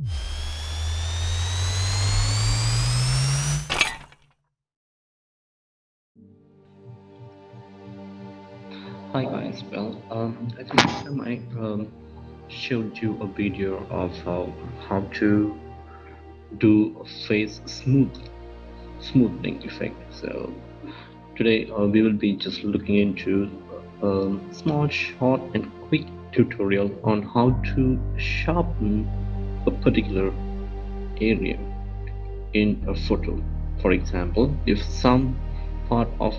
Hi guys, I think last time I showed you a video of how to do a face smoothing effect. So today we will be just looking into a small, short, and quick tutorial on how to sharpen a particular area in a photo. For example, if some part of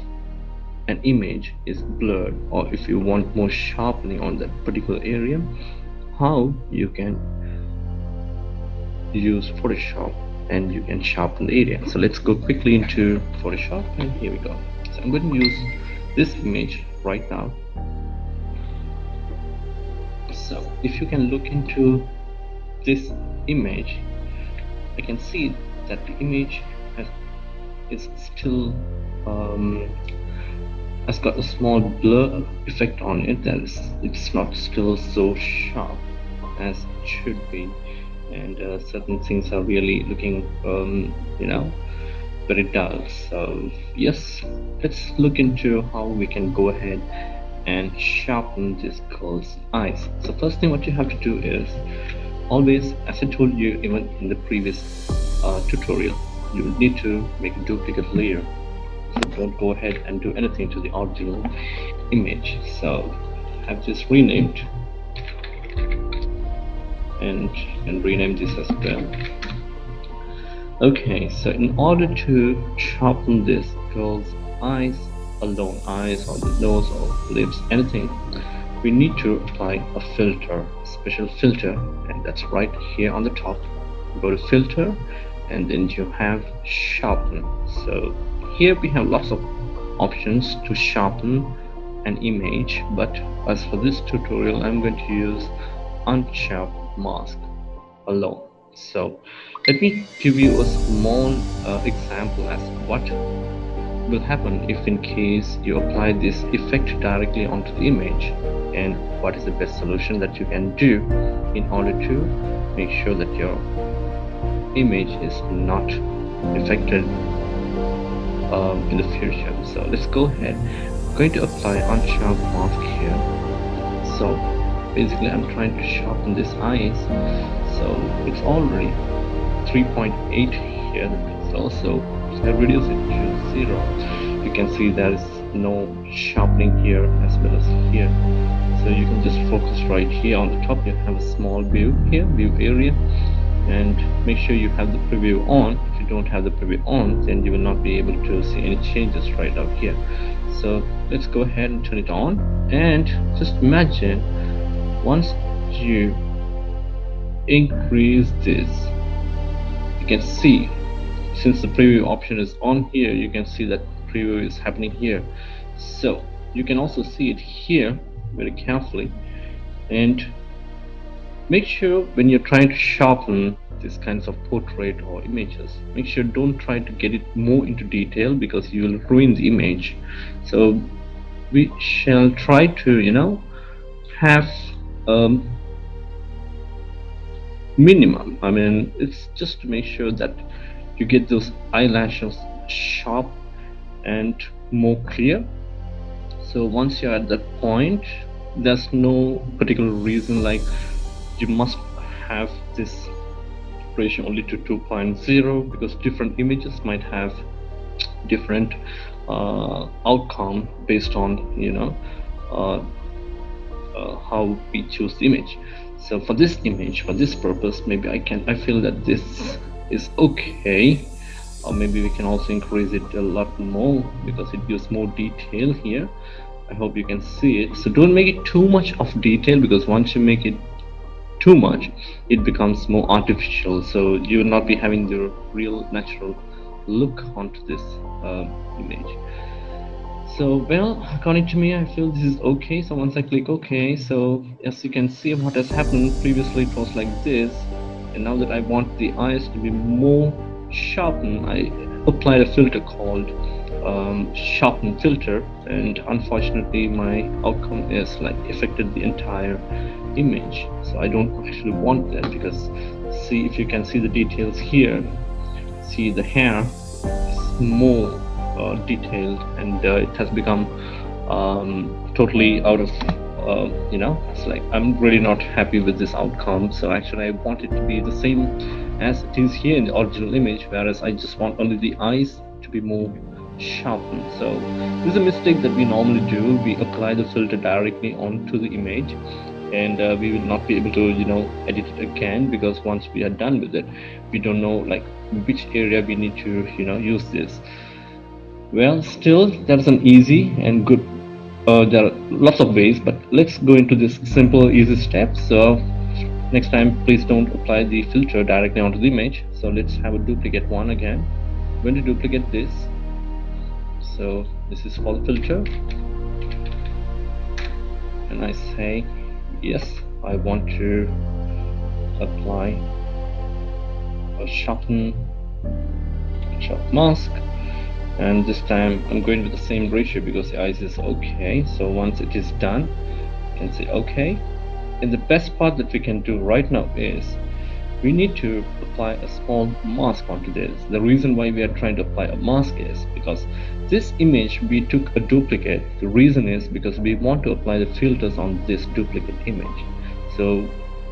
an image is blurred, or if you want more sharpening on that particular area, how you can use Photoshop and you can sharpen the area. So let's go quickly into Photoshop, and here we go. So I'm going to use this image right now. So if you can look into this image, I can see that the image is still has got a small blur effect on it. That is, it's not still so sharp as it should be, and certain things are really looking very dull. So yes, let's look into how we can go ahead and sharpen this girl's eyes. So first thing what you have to do is, always, as I told you even in the previous tutorial, you need to make a duplicate layer. So don't go ahead and do anything to the original image. So I've just renamed and rename this as well. Okay, so in order to sharpen this girl's eyes alone, eyes or the nose or lips, anything, we need to apply a filter, a special filter, and that's right here on the top. Go to filter, and then you have sharpen. So here we have lots of options to sharpen an image, but as for this tutorial I'm going to use unsharp mask alone. So let me give you a small example as what will happen if in case you apply this effect directly onto the image, and what is the best solution that you can do in order to make sure that your image is not affected in the future. So let's go ahead. I'm going to apply unsharp mask here. So basically I'm trying to sharpen this eyes, so it's already 3.8 here. So if I reduce it to 0, you can see there is no sharpening here as well as here. So you can just focus right here on the top. You have a small view here, view area, and make sure you have the preview on. If you don't have the preview on, then you will not be able to see any changes right out here. So let's go ahead and turn it on, and just imagine once you increase this, you can see, since the preview option is on here, you can see that preview is happening here. So you can also see it here very carefully, and make sure when you're trying to sharpen these kinds of portrait or images, make sure don't try to get it more into detail, because you will ruin the image. So we shall try to have minimum. I mean, it's just to make sure that you get those eyelashes sharp and more clear. So once you're at that point, there's no particular reason like you must have this ratio only to 2.0, because different images might have different outcome based on how we choose the image. So for this image, for this purpose, maybe I feel that this is okay, or maybe we can also increase it a lot more because it gives more detail here. I hope you can see it. So don't make it too much of detail, because once you make it too much, it becomes more artificial, so you will not be having the real natural look onto this image. So well, according to me, I feel this is okay. So once I click OK, so as you can see what has happened, previously it was like this, and now that I want the eyes to be more sharpened, I applied a filter called sharpen filter, and unfortunately my outcome is like affected the entire image. So I don't actually want that, because see if you can see the details here. See, the hair is more detailed, and it has become totally out of it's like I'm really not happy with this outcome. So actually I want it to be the same as it is here in the original image, whereas I just want only the eyes to be more sharpened. So this is a mistake that we normally do. We apply the filter directly onto the image, and we will not be able to edit it again, because once we are done with it, we don't know like which area we need to use this. Well, still, that's an easy and good. There are lots of ways, but let's go into this simple, easy step. So next time, please don't apply the filter directly onto the image. So let's have a duplicate one again. I'm going to duplicate this. So this is for the filter, and I say yes, I want to apply a sharp mask. And this time I'm going with the same ratio because the eyes is okay. So once it is done, you can say okay. And the best part that we can do right now is we need to apply a small mask onto this. The reason why we are trying to apply a mask is because this image we took a duplicate. The reason is because we want to apply the filters on this duplicate image, so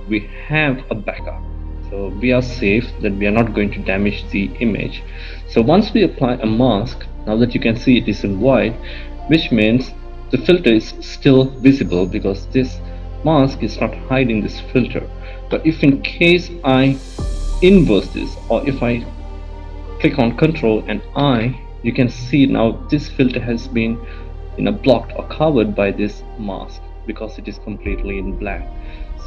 we have a backup. So we are safe that we are not going to damage the image. So once we apply a mask, now that you can see it is in white, which means the filter is still visible because this mask is not hiding this filter. But if in case I inverse this, or if I click on Control and I, you can see now this filter has been blocked or covered by this mask because it is completely in black.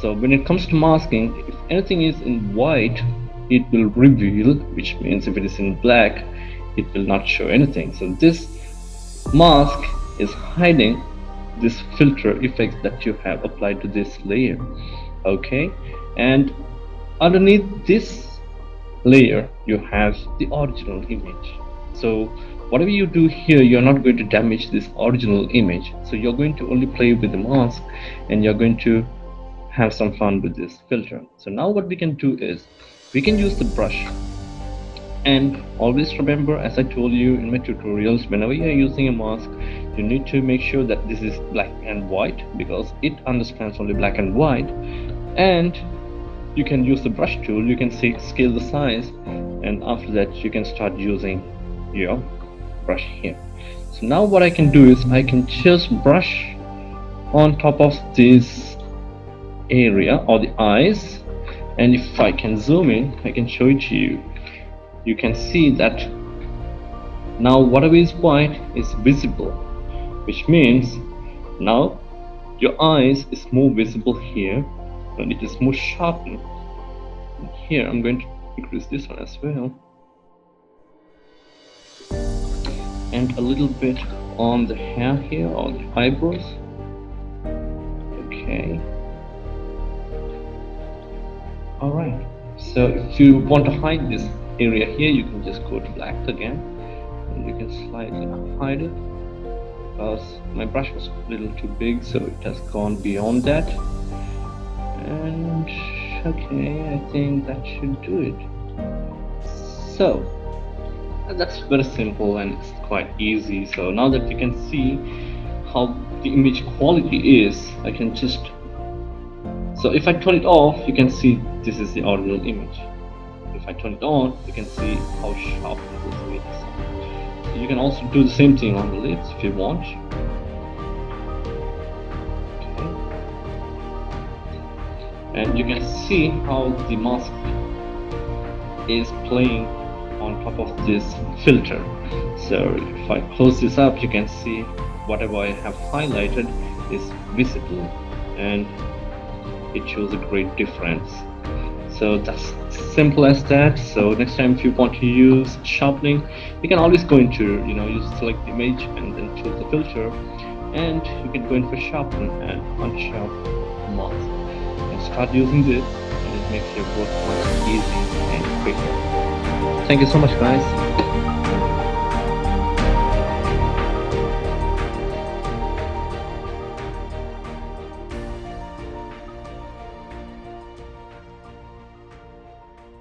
So when it comes to masking, if anything is in white, it will reveal, which means if it is in black, it will not show anything. So this mask is hiding this filter effect that you have applied to this layer. Okay, and underneath this layer you have the original image. So whatever you do here, you're not going to damage this original image. So you're going to only play with the mask, and you're going to have some fun with this filter. So now what we can do is we can use the brush. And always remember, as I told you in my tutorials, whenever you are using a mask, you need to make sure that this is black and white, because it understands only black and white. And you can use the brush tool, you can scale the size, and after that you can start using your brush here. So now what I can do is I can just brush on top of this area or the eyes, and if I can zoom in, I can show it to you. You can see that now whatever is white is visible, which means now your eyes is more visible here, and it is more sharpened. Here I'm going to increase this one as well, and a little bit on the hair here, or the eyebrows. Okay, alright. So if you want to hide this area here, you can just go to black again, and you can slightly hide it, because my brush was a little too big, so it has gone beyond that. And okay, I think that should do it. So that's very simple and it's quite easy. So now that you can see how the image quality is, I can just, so if I turn it off, you can see this is the original image. If I turn it on, you can see how sharp this image is. So you can also do the same thing on the lips if you want. And you can see how the mask is playing on top of this filter. So if I close this up, you can see whatever I have highlighted is visible, and it shows a great difference. So that's simple as that. So next time if you want to use sharpening, you can always go into you select the image and then choose the filter, and you can go in for sharpen and unsharp mask. Start using this, and it makes your work much easier and quicker. Thank you so much, guys.